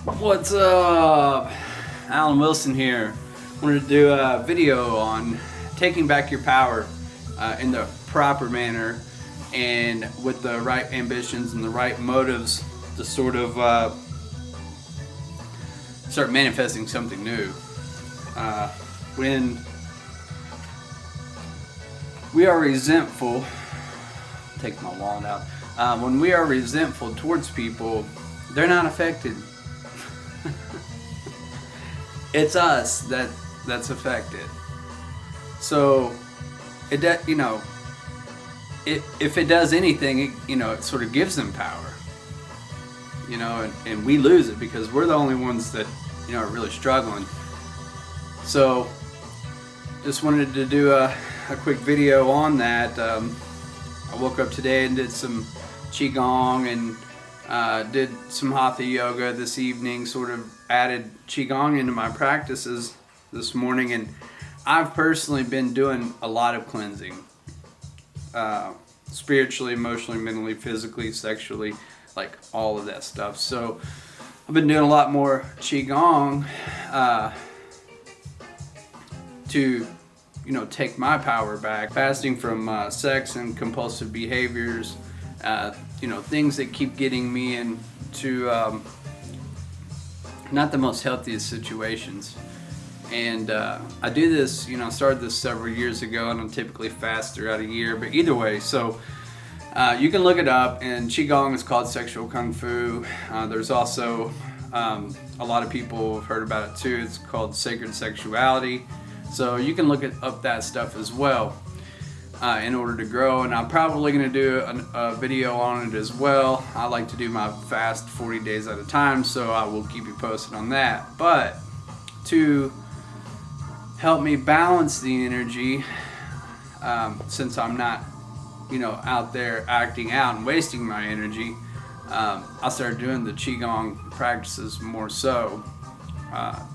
What's up? Alan Wilson here. Wanted to do a video on taking back your power in the proper manner and with the right ambitions and the right motives to sort of start manifesting something new. When we are resentful, take my wallet out. When we are resentful towards people, they're not affected. It's us that's affected. So if it does anything, it sort of gives them power. And we lose it because we're the only ones that are really struggling. So just wanted to do a quick video on that. I woke up today and did some qigong and did some hatha yoga this evening, sort of added qigong into my practices this morning, and I've personally been doing a lot of cleansing, spiritually, emotionally, mentally, physically, sexually, like all of that stuff. So I've been doing a lot more qigong to take my power back, fasting from sex and compulsive behaviors, things that keep getting me into not the most healthiest situations. And I do this, started this several years ago. I don't typically fast throughout a year, but either way, so you can look it up, and qigong is called sexual kung fu. There's also a lot of people have heard about it too. It's called sacred sexuality. So you can look up that stuff as well in order to grow. And I'm probably going to do a video on it as well. I like to do my fast 40 days at a time, so I will keep you posted on that. But to help me balance the energy, since I'm not out there acting out and wasting my energy, I started doing the qigong practices more so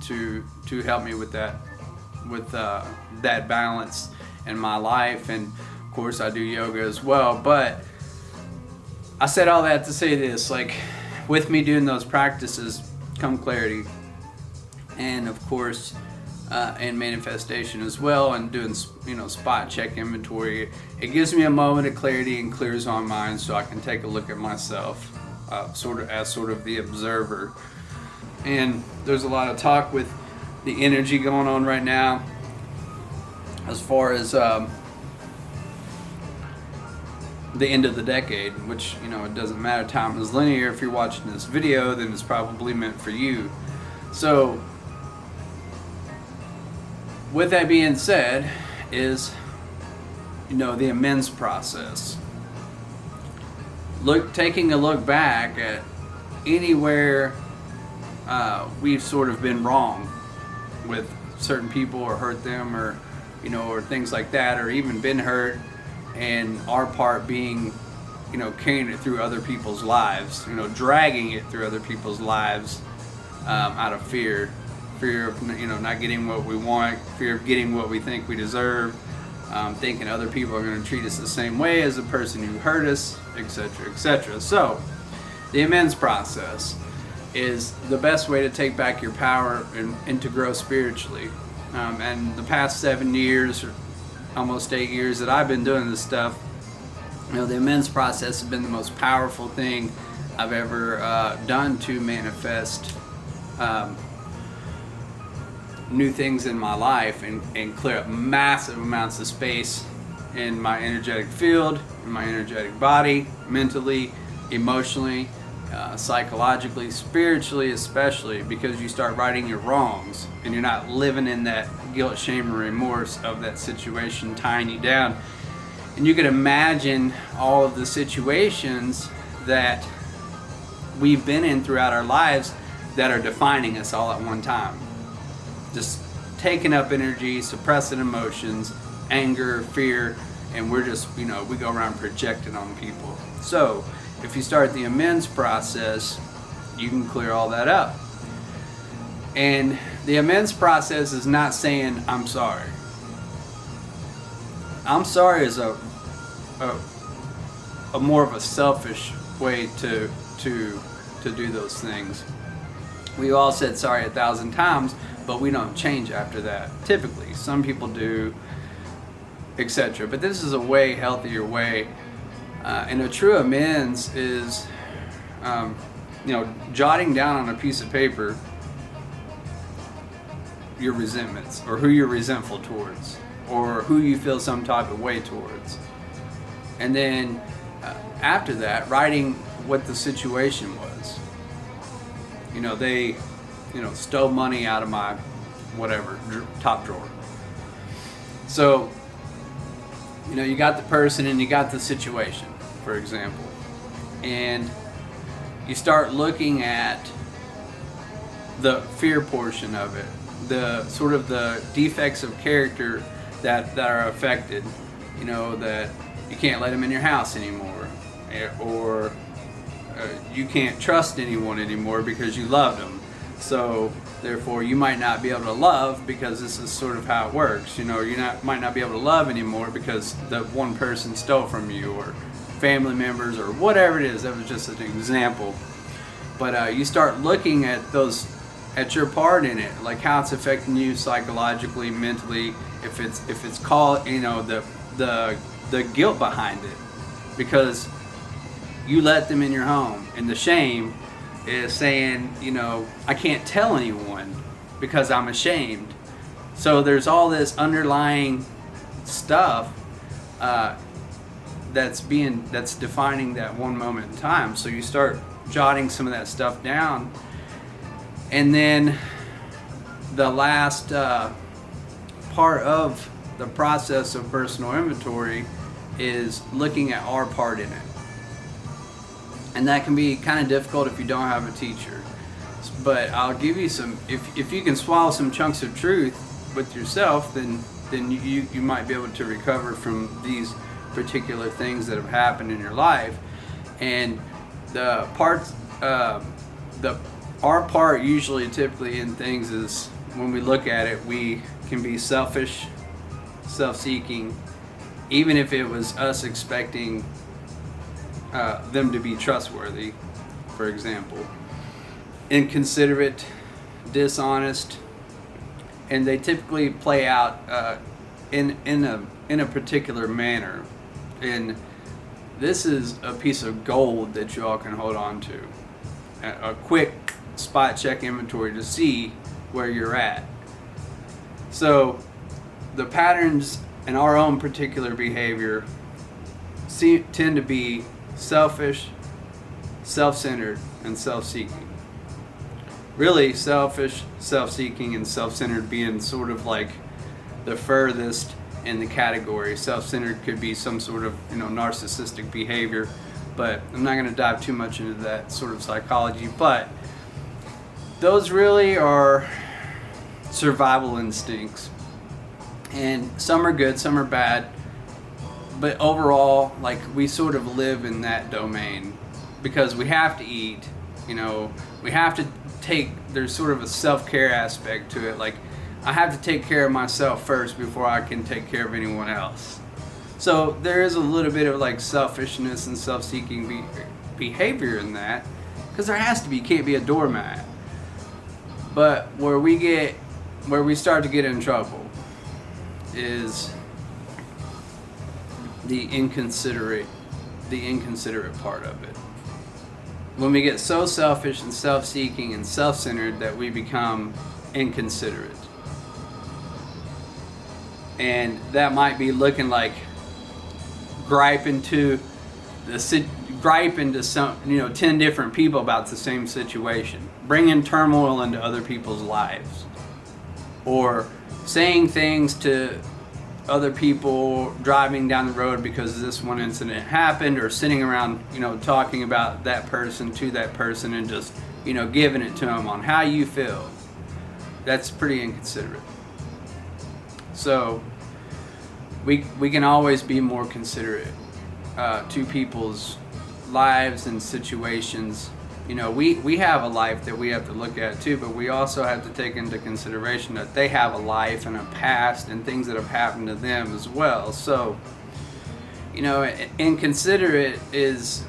to help me with that balance in my life. And of course I do yoga as well. But I said all that to say this, like, with me doing those practices come clarity, and of course and manifestation as well, and doing spot check inventory. It gives me a moment of clarity and clears my mind, so I can take a look at myself sort of the observer. And there's a lot of talk with the energy going on right now as far as the end of the decade, which it doesn't matter, time is linear. If you're watching this video, then it's probably meant for you. So with that being said, is the amends process. Taking a look back at anywhere we've sort of been wrong with certain people, or hurt them, or or things like that, or even been hurt, and our part being carrying it through other people's lives, dragging it through other people's lives out of fear of not getting what we want, fear of getting what we think we deserve, thinking other people are going to treat us the same way as the person who hurt us, etc., etc. So the amends process is the best way to take back your power and to grow spiritually. And the past 7 years, or almost 8 years that I've been doing this stuff, the amends process has been the most powerful thing I've ever done to manifest new things in my life and clear up massive amounts of space in my energetic field, in my energetic body, mentally, emotionally, psychologically, spiritually, especially, because you start righting your wrongs and you're not living in that guilt, shame, and remorse of that situation tying you down. And you can imagine all of the situations that we've been in throughout our lives that are defining us all at one time. Just taking up energy, suppressing emotions, anger, fear, and we're just, we go around projecting on people. So if you start the amends process, you can clear all that up. And the amends process is not saying I'm sorry. I'm sorry is a more of a selfish way to do those things. We all said sorry 1,000 times, but we don't change after that. Typically, some people do, etc. But this is a way healthier way. And a true amends is, jotting down on a piece of paper your resentments, or who you're resentful towards, or who you feel some type of way towards. And then after that, writing what the situation was. They stole money out of my whatever top drawer. So you got the person and you got the situation, for example, and you start looking at the fear portion of it, the sort of the defects of character that are affected, that you can't let them in your house anymore, or you can't trust anyone anymore because you loved them. So therefore you might not be able to love, because this is sort of how it works. Might not be able to love anymore because the one person stole from you, or family members, or whatever it is. That was just an example. But you start looking at your part in it, like how it's affecting you psychologically, mentally. If it's called, the guilt behind it, because you let them in your home, and the shame is saying, I can't tell anyone because I'm ashamed. So there's all this underlying stuff that's defining that one moment in time. So you start jotting some of that stuff down, and then the last part of the process of personal inventory is looking at our part in it. And that can be kind of difficult if you don't have a teacher. But I'll give you some, if you can swallow some chunks of truth with yourself, then you might be able to recover from these particular things that have happened in your life. And the parts, our part usually typically in things is, when we look at it, we can be selfish, self-seeking, even if it was us expecting them to be trustworthy, for example. Inconsiderate, dishonest, and they typically play out in a particular manner. And this is a piece of gold that you all can hold on to. A quick spot check inventory to see where you're at. So the patterns in our own particular behavior tend to be selfish, self-centered, and self-seeking. Really, selfish, self-seeking, and self-centered being sort of like the furthest in the category. Self-centered could be some sort of narcissistic behavior, but I'm not going to dive too much into that sort of psychology. But those really are survival instincts, and some are good, some are bad. But overall, we sort of live in that domain because we have to eat, we have to there's sort of a self-care aspect to it. I have to take care of myself first before I can take care of anyone else. So there is a little bit of selfishness and self-seeking behavior in that, because there has to be. You can't be a doormat. But where we start to get in trouble is the inconsiderate part of it. When we get so selfish and self-seeking and self-centered that we become inconsiderate. And that might be looking like griping to some 10 different people about the same situation, bringing turmoil into other people's lives, or saying things to other people driving down the road because this one incident happened, or sitting around talking about that person to that person and just giving it to them on how you feel. That's pretty inconsiderate. So we can always be more considerate to people's lives and situations. We have a life that we have to look at too, but we also have to take into consideration that they have a life and a past and things that have happened to them as well. So, inconsiderate is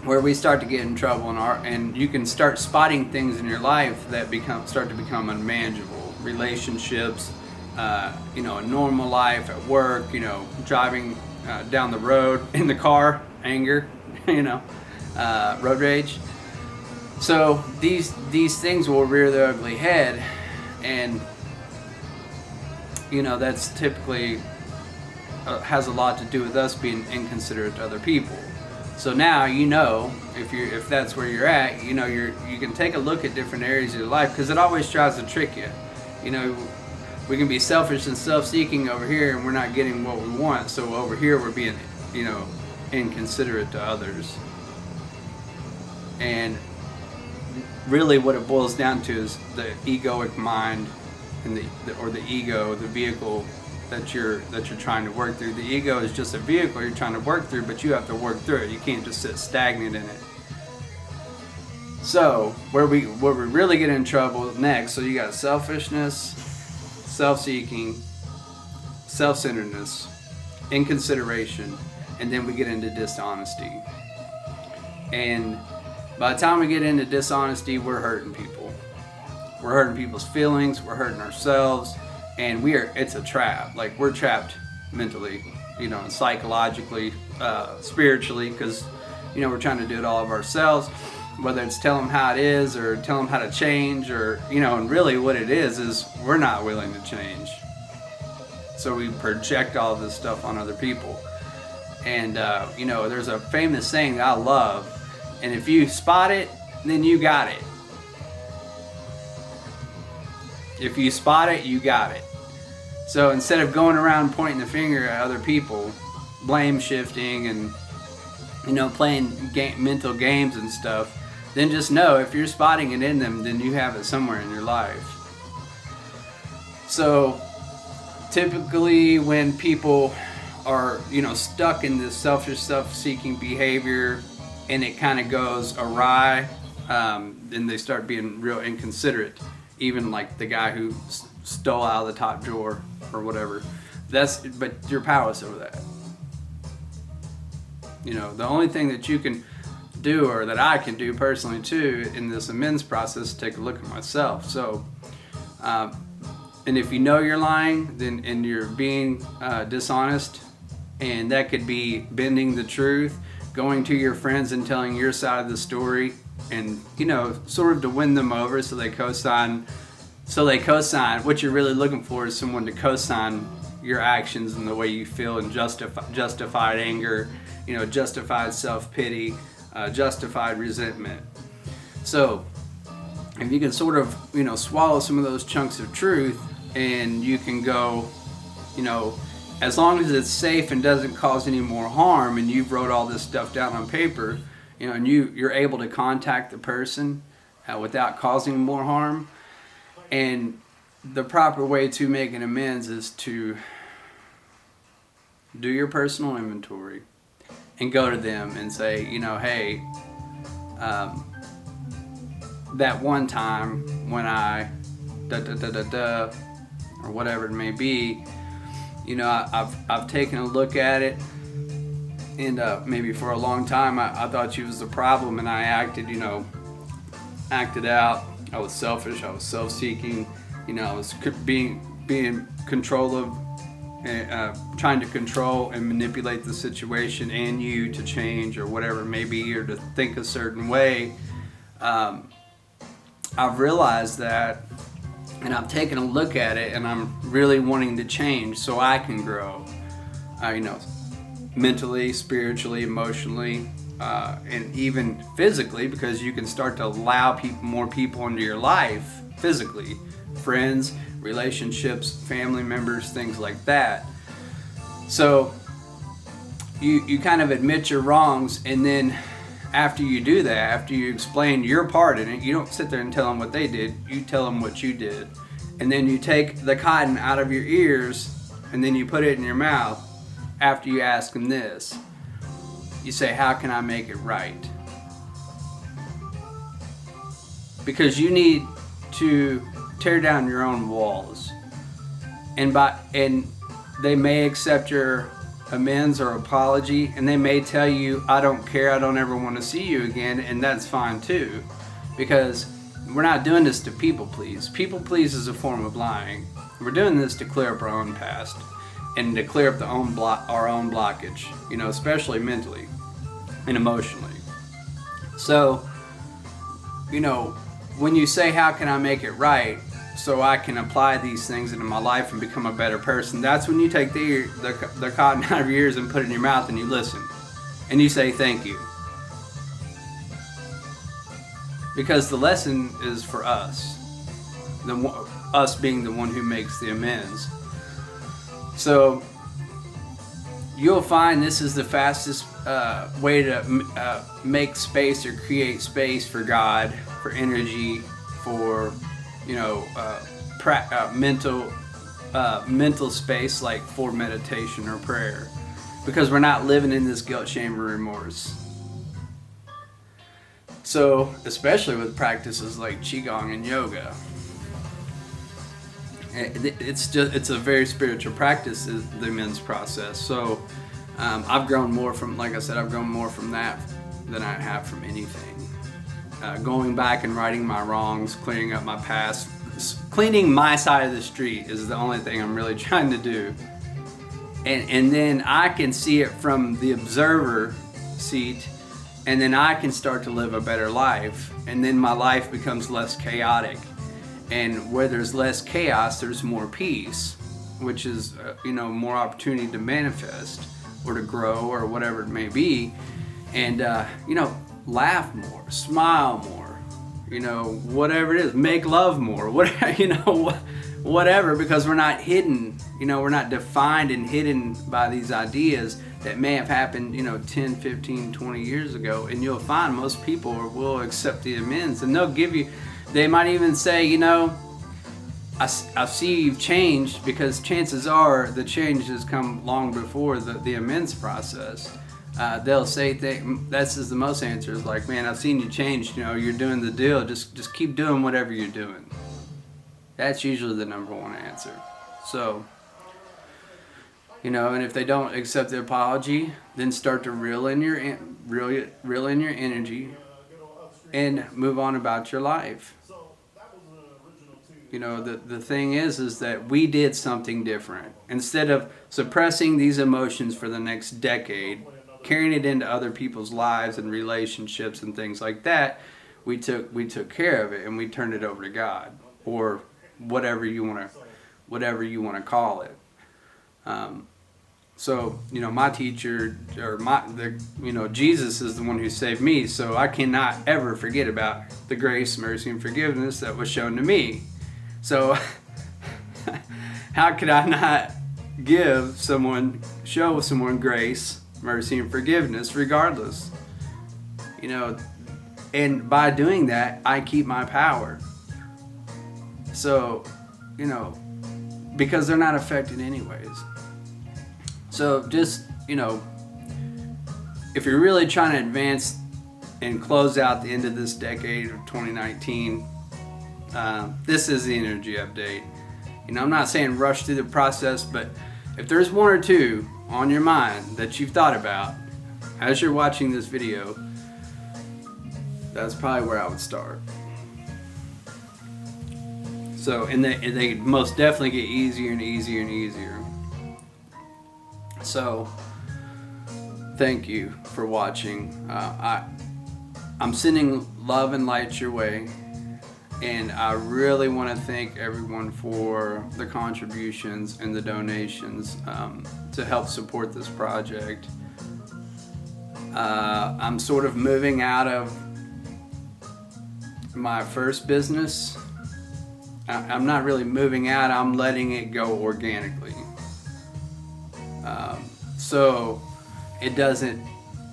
where we start to get in trouble and you can start spotting things in your life that start to become unmanageable. Relationships, a normal life at work, driving down the road in the car, anger, road rage. So these things will rear their ugly head, and that's typically has a lot to do with us being inconsiderate to other people. So now if that's where you're at, you can take a look at different areas of your life, because it always tries to trick you. We can be selfish and self-seeking over here, and we're not getting what we want. So over here we're being, inconsiderate to others. And really what it boils down to is the egoic mind and the ego, the vehicle that you're trying to work through. The ego is just a vehicle you're trying to work through, but you have to work through it. You can't just sit stagnant in it. So where we really get in trouble next, so you got selfishness, self-seeking, self-centeredness, inconsideration, and then we get into dishonesty. And by the time we get into dishonesty, we're hurting people. We're hurting people's feelings, we're hurting ourselves, and it's a trap. Like, we're trapped mentally, psychologically, spiritually, because, we're trying to do it all of ourselves, whether it's tell them how it is or tell them how to change, or, and really what it is we're not willing to change. So we project all this stuff on other people. And, there's a famous saying that I love, and if you spot it, then you got it. If you spot it, you got it. So instead of going around pointing the finger at other people, blame shifting and, playing mental games and stuff, then just know if you're spotting it in them, then you have it somewhere in your life. So typically when people are, stuck in this selfish, self-seeking behavior and it kind of goes awry, then they start being real inconsiderate. Even like the guy who stole out of the top drawer or whatever. But you're powerless over that. The only thing that you can do, or that I can do personally too, in this amends process, is take a look at myself. So, and if you know you're lying, then and you're being dishonest, and that could be bending the truth, going to your friends and telling your side of the story, and sort of to win them over so they co-sign. What you're really looking for is someone to co-sign your actions and the way you feel, and justified anger, justified self-pity, justified resentment. So if you can sort of swallow some of those chunks of truth, and you can go, as long as it's safe and doesn't cause any more harm, and you've wrote all this stuff down on paper, and you're able to contact the person without causing more harm. And the proper way to make an amends is to do your personal inventory and go to them and say, hey, that one time when I or whatever it may be, I've taken a look at it, and maybe for a long time I thought you was the problem, and I acted out. I was selfish, I was self-seeking, I was being control of, trying to control and manipulate the situation and you to change or whatever it may be, or to think a certain way. I've realized that, and I've taken a look at it, and I'm really wanting to change so I can grow, mentally, spiritually, emotionally, and even physically, because you can start to allow more people into your life physically, friends, relationships, family members, things like that. So you kind of admit your wrongs, and then after you do that, after you explain your part in it, you don't sit there and tell them what they did, you tell them what you did. And then you take the cotton out of your ears, and then you put it in your mouth after you ask them this. You say, how can I make it right? Because you need to tear down your own walls. And they may accept your amends or apology, and they may tell you, I don't care, I don't ever want to see you again, and that's fine too, because we're not doing this to people please. People please is a form of lying. We're doing this to clear up our own past and to clear up our own blockage, especially mentally and emotionally. So, when you say, how can I make it right so I can apply these things into my life and become a better person, that's when you take the cotton out of your ears and put it in your mouth and you listen. And you say thank you. Because the lesson is for us. Us being the one who makes the amends. So you'll find this is the fastest way to make space or create space for God, for energy, for mental space, like for meditation or prayer, because we're not living in this guilt, shame, or remorse. So especially with practices like qigong and yoga, it's a very spiritual practice, is the amends process. So I've grown more from, like I said, I've grown more from that than I have from anything. Going back and righting my wrongs, clearing up my past, cleaning my side of the street is the only thing I'm really trying to do. And then I can see it from the observer seat, and then I can start to live a better life, and then my life becomes less chaotic. And where there's less chaos, there's more peace, which is more opportunity to manifest or to grow or whatever it may be. And laugh more, smile more, whatever it is, make love more, whatever, because we're not hidden, we're not defined and hidden by these ideas that may have happened 10, 15, 20 years ago. And you'll find most people will accept the amends, and they might even say, I see you've changed, because chances are the change has come long before the amends process. They'll say that's the most answers, like, man, I've seen you change, you're doing the deal, just keep doing whatever you're doing. That's usually the number one answer. So, and if they don't accept the apology, then start to reel in your energy and move on about your life. The thing is that we did something different. Instead of suppressing these emotions for the next decade, carrying it into other people's lives and relationships and things like that, we took care of it and we turned it over to God, or whatever you want to call it. So my teacher, or Jesus is the one who saved me. So I cannot ever forget about the grace, mercy, and forgiveness that was shown to me. So how could I not show someone grace, mercy, and forgiveness regardless? And by doing that, I keep my power. So, because they're not affected anyways. So just, if you're really trying to advance and close out the end of this decade of 2019, this is the energy update. I'm not saying rush through the process, but if there's one or two on your mind that you've thought about as you're watching this video, that's probably where I would start. So, and they most definitely get easier and easier and easier. So, thank you for watching. I'm sending love and light your way, and I really want to thank everyone for the contributions and the donations to help support this project. I'm sort of moving out of my first business. I'm not really moving out, I'm letting it go organically. So it doesn't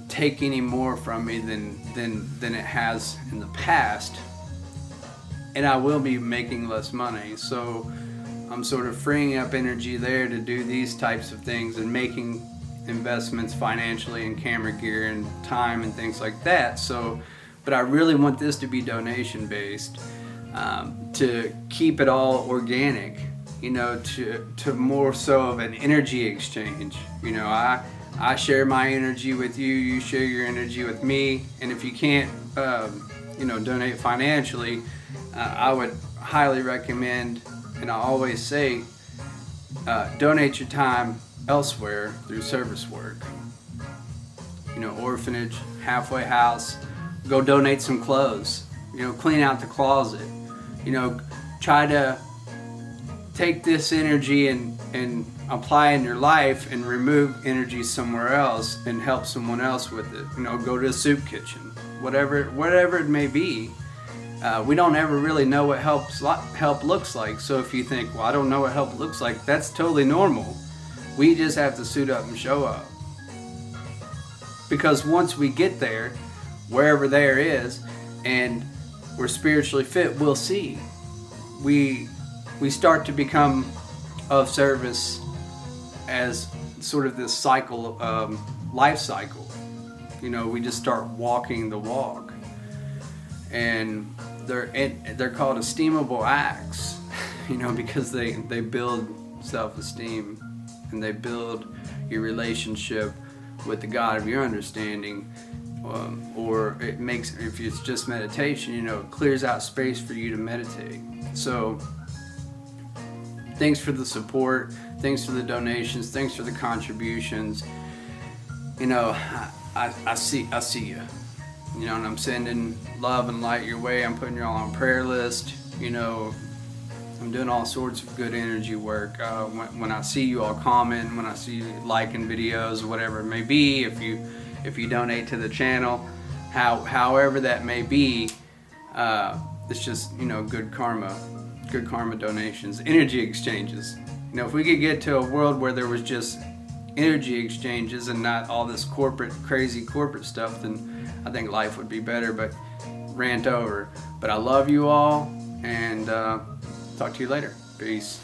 take any more from me than it has in the past, and I will be making less money. So I'm sort of freeing up energy there to do these types of things and making investments financially in camera gear and time and things like that. So, but I really want this to be donation based, to keep it all organic, to more so of an energy exchange. I share my energy with you, you share your energy with me, and if you can't, donate financially, I would highly recommend, and I always say, donate your time elsewhere through service work. Orphanage, halfway house, go donate some clothes, clean out the closet, try to take this energy and apply in your life and remove energy somewhere else and help someone else with it. Go to a soup kitchen, whatever it may be. We don't ever really know what help looks like. So if you think, well, I don't know what help looks like, that's totally normal. We just have to suit up and show up. Because once we get there, wherever there is, and we're spiritually fit, we'll see. We start to become of service as sort of this cycle, life cycle. We just start walking the walk. And they're called esteemable acts, because they build self-esteem, and they build your relationship with the God of your understanding, or it makes, if it's just meditation, it clears out space for you to meditate. So thanks for the support, thanks for the donations, thanks for the contributions. I see you. And I'm sending love and light your way. I'm putting you all on prayer list. I'm doing all sorts of good energy work. When I see you all comment, when I see you liking videos, whatever it may be, if you donate to the channel, however that may be, it's just good karma donations, energy exchanges. If we could get to a world where there was just energy exchanges and not all this crazy corporate stuff, then I think life would be better. But rant over. But I love you all, and talk to you later. Peace.